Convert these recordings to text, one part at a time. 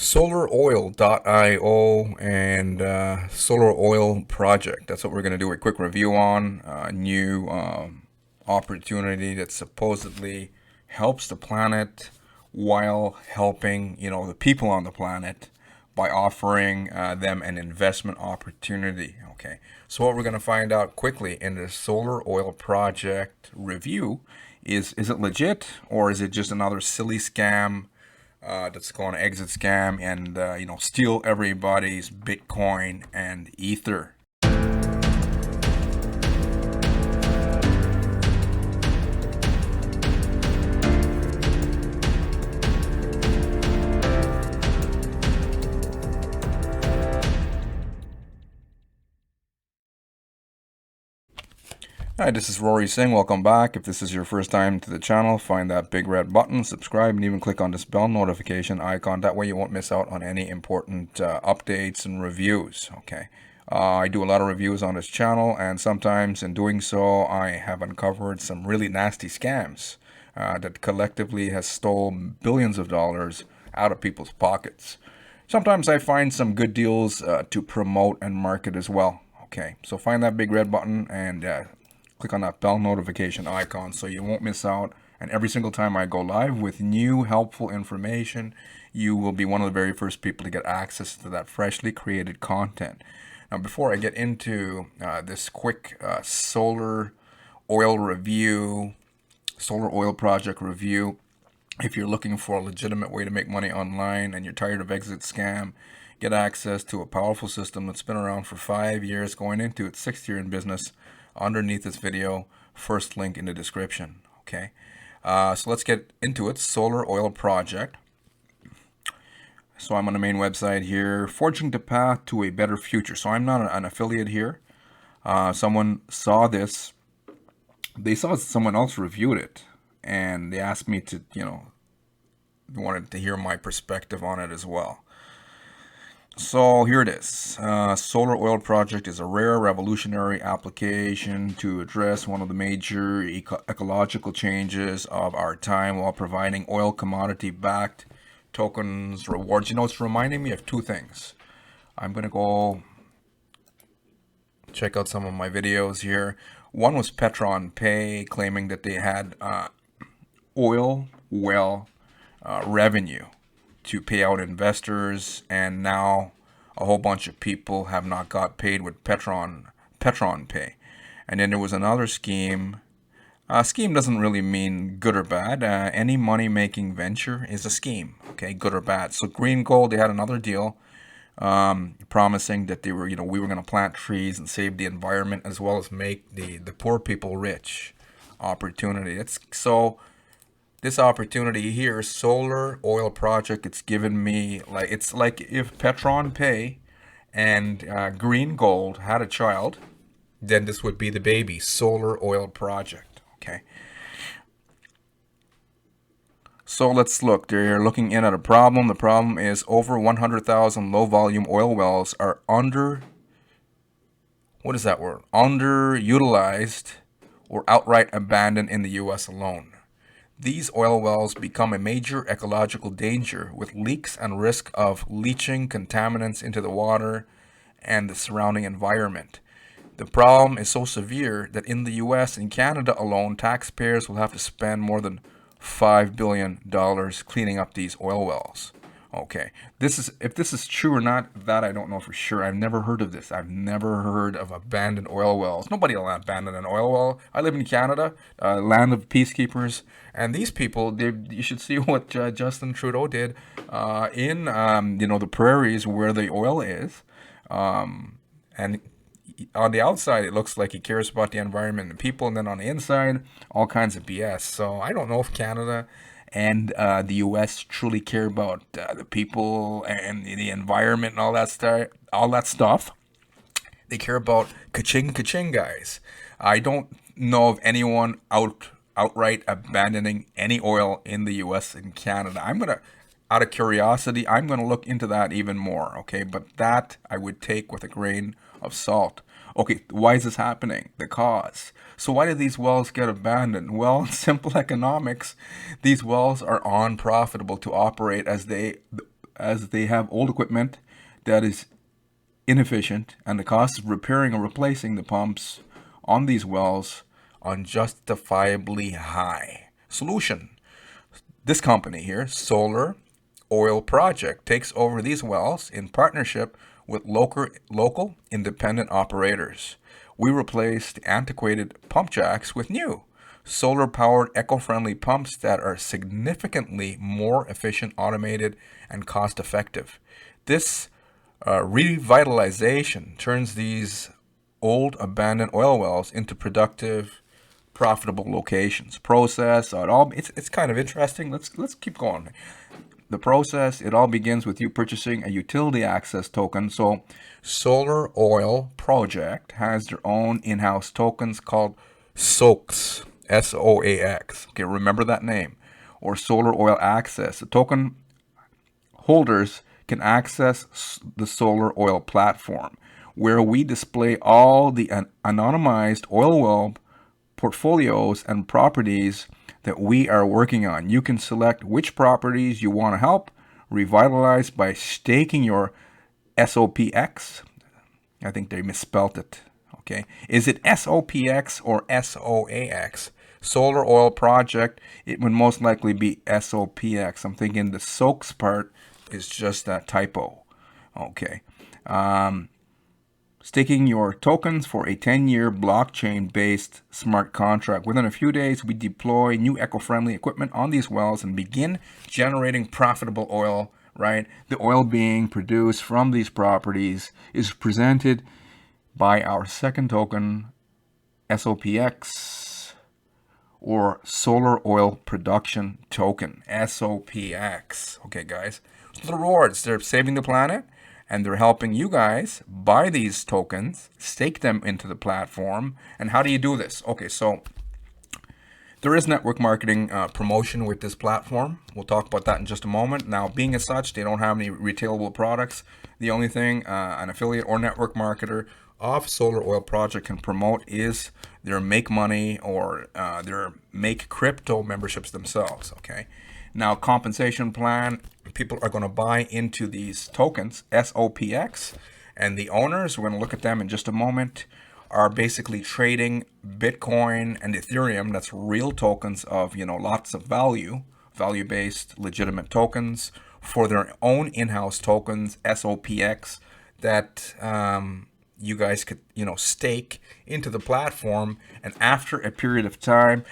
SolarOil.io and Solar Oil Project. That's what we're going to do a quick review on. New opportunity that supposedly helps the planet while helping, the people on the planet by offering them an investment opportunity. Okay, so what we're going to find out quickly in the Solar Oil Project review is it legit, or is it just another silly scam that's going to exit scam and steal everybody's Bitcoin and Ether. Hi, this is Rory Singh. Welcome back. If this is your first time to the channel, find that big red button, subscribe, and even click on this bell notification icon. That way you won't miss out on any important updates and reviews. Okay. I do a lot of reviews on this channel, and sometimes in doing so, I have uncovered some really nasty scams that collectively has stolen billions of dollars out of people's pockets. Sometimes I find some good deals to promote and market as well. Okay, so find that big red button and click on that bell notification icon so you won't miss out. And every single time I go live with new helpful information, you will be one of the very first people to get access to that freshly created content. Now, before I get into this quick solar oil review, solar oil project review, if you're looking for a legitimate way to make money online and you're tired of exit scam, get access to a powerful system that's been around for 5 years, going into its 6th year in business, underneath this video, first link in the description. Okay, so let's get into it. Solar Oil Project. So I'm on the main website here, forging the path to a better future. So I'm not an affiliate here. Someone saw this. They saw someone else reviewed it, and they asked me to, wanted to hear my perspective on it as well. So here it is. Solar Oil Project is a rare revolutionary application to address one of the major ecological changes of our time while providing oil commodity-backed tokens, rewards. It's reminding me of two things. I'm going to go check out some of my videos here. One was Petron Pay, claiming that they had oil well revenue to pay out investors, and now a whole bunch of people have not got paid with Petron Pay. And then there was another scheme. Scheme doesn't really mean good or bad. Any money-making venture is a scheme, okay, good or bad. So Green Gold, they had another deal promising that they were, we were going to plant trees and save the environment as well as make the poor people rich. Opportunity. This opportunity here, Solar Oil Project, it's given me, it's like if Petron Pay and Green Gold had a child, then this would be the baby, Solar Oil Project. Okay. So let's look. They're looking in at a problem. The problem is over 100,000 low-volume oil wells are underutilized or outright abandoned in the U.S. alone. These oil wells become a major ecological danger with leaks and risk of leaching contaminants into the water and the surrounding environment. The problem is so severe that in the US and Canada alone, taxpayers will have to spend more than $5 billion cleaning up these oil wells. Okay, if this is true or not, that I don't know for sure. I've never heard of this. I've never heard of abandoned oil wells. Nobody will abandon an oil well. I live in Canada, land of peacekeepers, and these people, you should see what Justin Trudeau did in the prairies where the oil is, and on the outside it looks like he cares about the environment and the people, and then on the inside, all kinds of BS. So I don't know if Canada and the U.S. truly care about the people and the environment and all that stuff. They care about ka-ching, guys. I don't know of anyone outright abandoning any oil in the U.S. and Canada. Out of curiosity, I'm gonna look into that even more. Okay, but that I would take with a grain of salt. Okay, why is this happening? The cause. So why did these wells get abandoned? Well, in simple economics, these wells are unprofitable to operate as as they have old equipment that is inefficient, and the cost of repairing or replacing the pumps on these wells unjustifiably high. Solution: this company here, Solar Oil Project, takes over these wells in partnership with local independent operators. We replaced antiquated pump jacks with new solar-powered eco-friendly pumps that are significantly more efficient, automated, and cost-effective. This revitalization turns these old abandoned oil wells into productive, profitable locations. Process, it's kind of interesting. Let's keep going. The process, it all begins with you purchasing a utility access token. So Solar Oil Project has their own in-house tokens called SOAX, SOAX. Okay, remember that name. Or Solar Oil Access. The token holders can access the Solar Oil platform, where we display all the anonymized oil well portfolios and properties that we are working on. You can select which properties you want to help revitalize by staking your SOPX. I think they misspelt it. Okay. Is it SOPX or SOAX? Solar Oil Project, it would most likely be SOPX. I'm thinking the SOAX part is just that typo. Okay. Staking your tokens for a 10-year blockchain-based smart contract. Within a few days, we deploy new eco-friendly equipment on these wells and begin generating profitable oil, right? The oil being produced from these properties is presented by our second token, SOPX, or Solar Oil Production Token, SOPX. Okay, guys. So the rewards, they're saving the planet, and they're helping you guys buy these tokens, stake them into the platform. And how do you do this? Okay, so there is network marketing promotion with this platform. We'll talk about that in just a moment. Now, being as such, they don't have any retailable products. The only thing an affiliate or network marketer of Solar Oil Project can promote is their Make Money or their Make Crypto memberships themselves, okay? Now, compensation plan, people are going to buy into these tokens, SOPX, and the owners, we're going to look at them in just a moment, are basically trading Bitcoin and Ethereum, that's real tokens of, lots of value-based legitimate tokens, for their own in-house tokens, SOPX, that you guys could, stake into the platform, and after a period of time,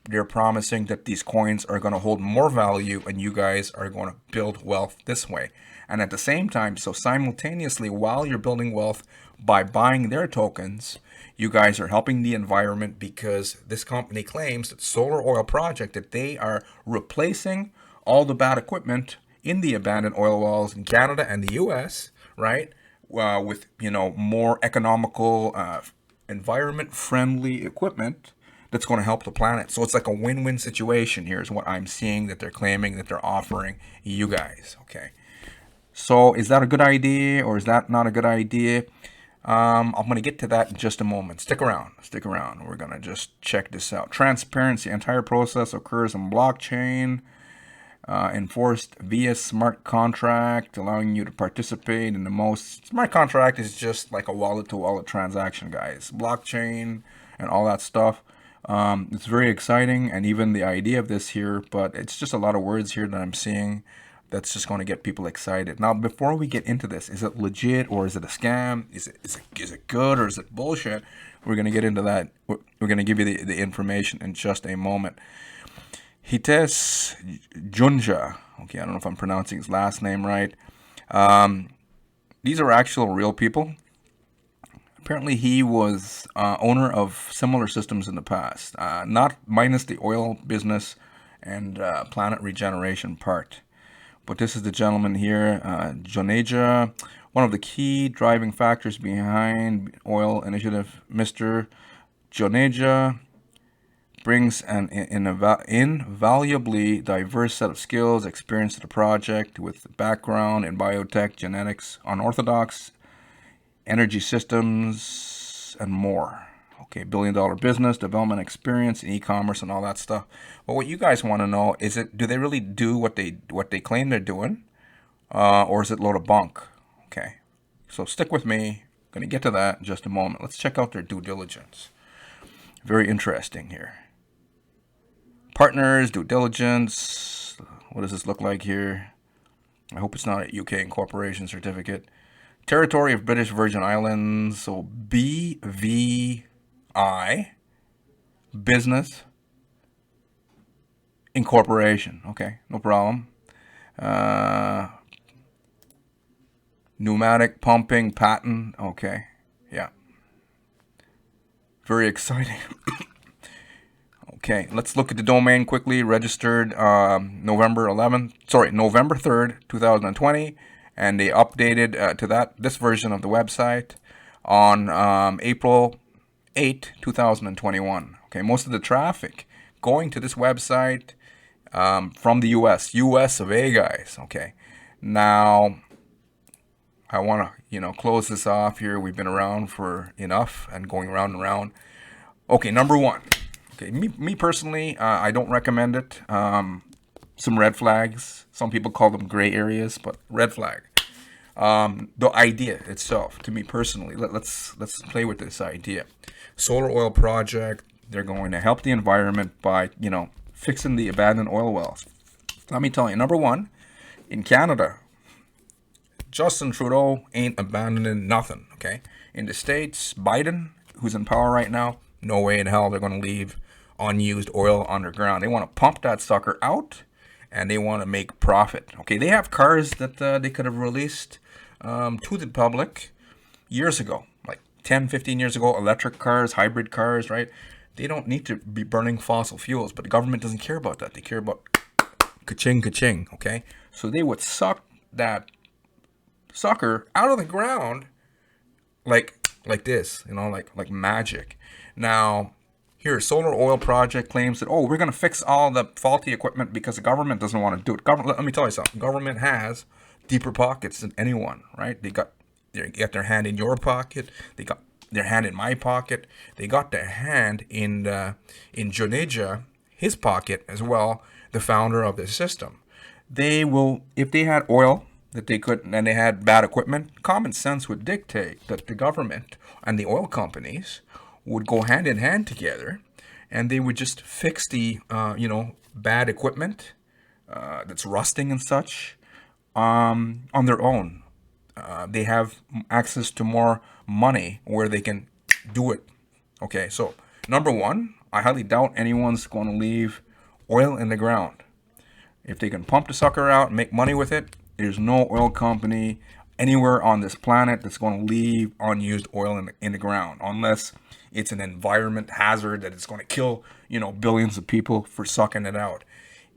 they're promising that these coins are going to hold more value and you guys are going to build wealth this way. And at the same time, so simultaneously, while you're building wealth by buying their tokens, you guys are helping the environment, because this company claims that Solar Oil Project, that they are replacing all the bad equipment in the abandoned oil wells in Canada and the US, right? With, more economical, environment-friendly equipment that's going to help the planet. So it's like a win-win situation. Here's what I'm seeing that they're claiming that they're offering you guys. Okay. So is that a good idea or is that not a good idea? I'm going to get to that in just a moment. Stick around. We're going to just check this out. Transparency. Entire process occurs on blockchain, enforced via smart contract, allowing you to participate in the most. Smart contract is just like a wallet-to-wallet transaction, guys. Blockchain and all that stuff. It's very exciting, and even the idea of this here, but it's just a lot of words here that I'm seeing that's just going to get people excited. Now, before we get into this, is it legit or is it a scam? Is it good or is it bullshit? We're going to get into that. We're going to give you the information in just a moment. Hites Junja. Okay, I don't know if I'm pronouncing his last name right. These are actual real people. Apparently, he was owner of similar systems in the past, not minus the oil business and planet regeneration part. But this is the gentleman here, Joneja, one of the key driving factors behind oil initiative. Mr. Joneja brings an invaluably diverse set of skills, experience to the project, with background in biotech, genetics, unorthodox energy systems, and more. Okay, billion-dollar business, development experience in e-commerce and all that stuff. But what you guys want to know is, do they really do what they claim they're doing, or is it a load of bunk? Okay, so stick with me. Going to get to that in just a moment. Let's check out their due diligence. Very interesting here. Partners, due diligence. What does this look like here? I hope it's not a UK incorporation certificate. Territory of British Virgin Islands. So BVI, business incorporation. Okay, no problem. Pneumatic pumping patent. Okay, yeah. Very exciting. Okay, let's look at the domain quickly. Registered November 3rd, 2020, and they updated to this version of the website on April 8, 2021. Okay, most of the traffic going to this website from the US of A, guys. Okay, now I want to close this off here. We've been around for enough and going round and round. Okay, number one. Okay, me personally, I don't recommend it. Some red flags. Some people call them gray areas, but red flag. The idea itself, to me personally, let's play with this idea. Solar oil project. They're going to help the environment by fixing the abandoned oil wells. Let me tell you, number one, in Canada, Justin Trudeau ain't abandoning nothing. Okay, in the States, Biden, who's in power right now, no way in hell they're going to leave unused oil underground. They want to pump that sucker out, and they want to make profit. Okay, they have cars that they could have released to the public years ago, like 10, 15 years ago, electric cars, hybrid cars, right? They don't need to be burning fossil fuels, but the government doesn't care about that. They care about ka-ching, ka-ching, okay? So they would suck that sucker out of the ground like this, like magic. Now, here, Solar Oil Project claims that, we're going to fix all the faulty equipment because the government doesn't want to do it. Let me tell you something. Government has deeper pockets than anyone, right? They got their hand in your pocket. They got their hand in my pocket. They got their hand in Jonija, his pocket as well, the founder of the system. They will, if they had oil that they couldn't, and they had bad equipment, common sense would dictate that the government and the oil companies would go hand in hand together, and they would just fix the bad equipment that's rusting and such on their own. They have access to more money where they can do it. Okay, so number one, I highly doubt anyone's going to leave oil in the ground. If they can pump the sucker out and make money with it, there's no oil company anywhere on this planet that's going to leave unused oil in the ground, unless it's an environment hazard that it's going to kill, billions of people for sucking it out.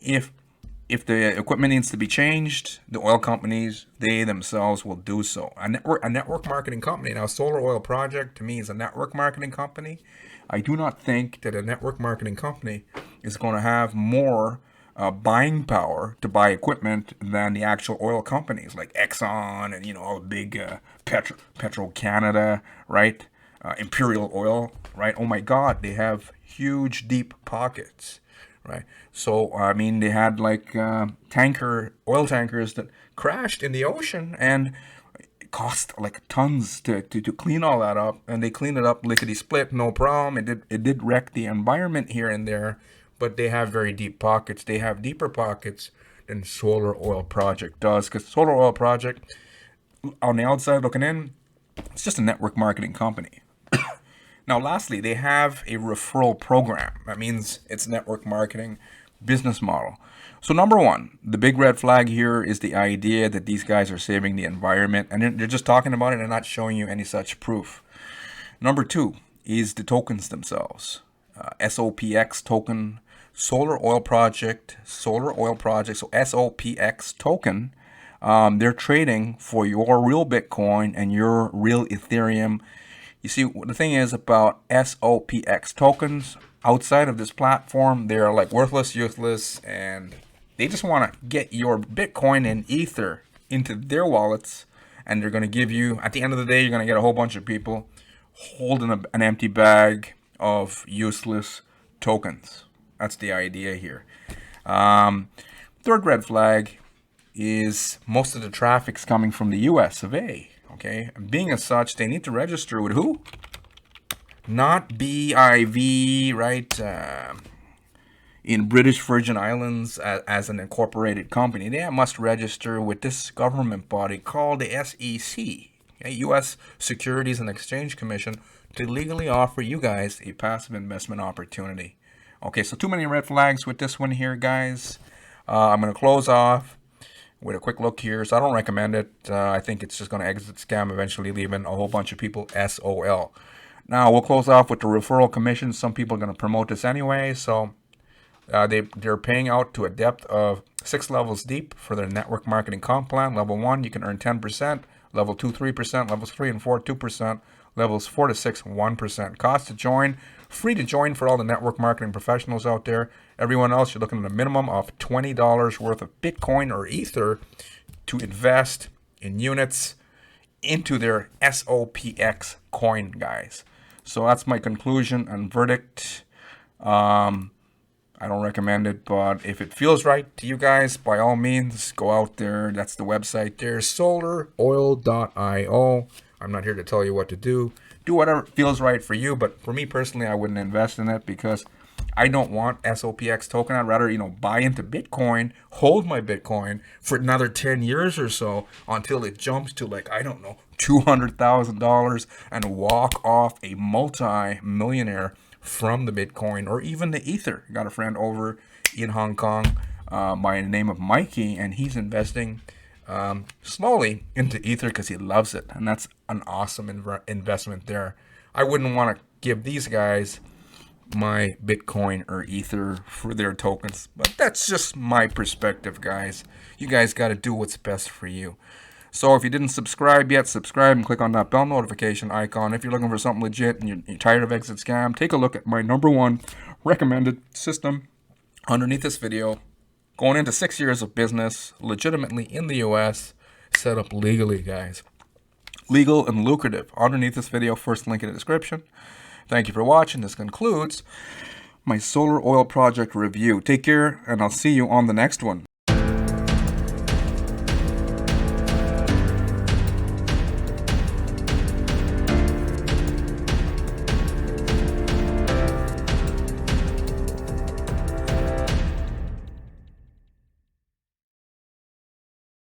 If the equipment needs to be changed, the oil companies, they themselves will do so. A network marketing company. Now, Solar Oil Project, to me, is a network marketing company. I do not think that a network marketing company is going to have more buying power to buy equipment than the actual oil companies like Exxon and all the big Petro Canada, right? Imperial Oil, right? Oh my God, they have huge deep pockets, right? So I mean, they had like oil tankers that crashed in the ocean, and it cost like tons to clean all that up, and they cleaned it up lickety split, no problem. It did wreck the environment here and there, but they have very deep pockets. They have deeper pockets than Solar Oil Project does, because Solar Oil Project, on the outside looking in, it's just a network marketing company. Now, lastly, they have a referral program. That means it's network marketing business model. So number one, the big red flag here is the idea that these guys are saving the environment, and they're just talking about it and not showing you any such proof. Number two is the tokens themselves. SOPX token, Solar Oil Project, so SOPX token. They're trading for your real Bitcoin and your real Ethereum. You see, the thing is about SOPX tokens, outside of this platform, they're like worthless, useless, and they just want to get your Bitcoin and Ether into their wallets, and they're going to give you, at the end of the day, you're going to get a whole bunch of people holding an empty bag of useless tokens. That's the idea here. Third red flag, is most of the traffic's coming from the US of A. Okay, and being as such, they need to register with who? Not BIV, right? In British Virgin Islands as an incorporated company. They must register with this government body called the SEC, okay, U.S. Securities and Exchange Commission, to legally offer you guys a passive investment opportunity. Okay, so too many red flags with this one here, guys. I'm going to close off with a quick look here. So I don't recommend it. I think it's just going to exit scam, eventually leaving a whole bunch of people SOL. Now, we'll close off with the referral commission. Some people are going to promote this anyway, so they're paying out to a depth of 6 levels deep for their network marketing comp plan. Level 1, you can earn 10%. Level 2, 3%. Levels 3 and 4, 2%. Levels 4 to 6, 1%. Cost to join, free to join for all the network marketing professionals out there. Everyone else, you're looking at a minimum of $20 worth of Bitcoin or Ether to invest in units into their SOPX coin, guys. So that's my conclusion and verdict. I don't recommend it, but if it feels right to you guys, by all means, go out there. That's the website there, solaroil.io. I'm not here to tell you what to do. Do whatever feels right for you, but for me personally, I wouldn't invest in it because I don't want SOPX token. I'd rather, buy into Bitcoin, hold my Bitcoin for another 10 years or so until it jumps to, like, I don't know, $200,000 and walk off a multi-millionaire from the Bitcoin or even the Ether. I got a friend over in Hong Kong by the name of Mikey, and he's investing slowly into Ether because he loves it, and that's an awesome investment there. I wouldn't want to give these guys my Bitcoin or Ether for their tokens, but that's just my perspective, guys. You guys got to do what's best for you. So if you didn't subscribe yet, subscribe and click on that bell notification icon. If you're looking for something legit and you're tired of exit scam, take a look at my #1 recommended system underneath this video. Going into 6 years of business, legitimately in the US, set up legally, guys. Legal and lucrative. Underneath this video, first link in the description. Thank you for watching. This concludes my solar oil project review. Take care, and I'll see you on the next one.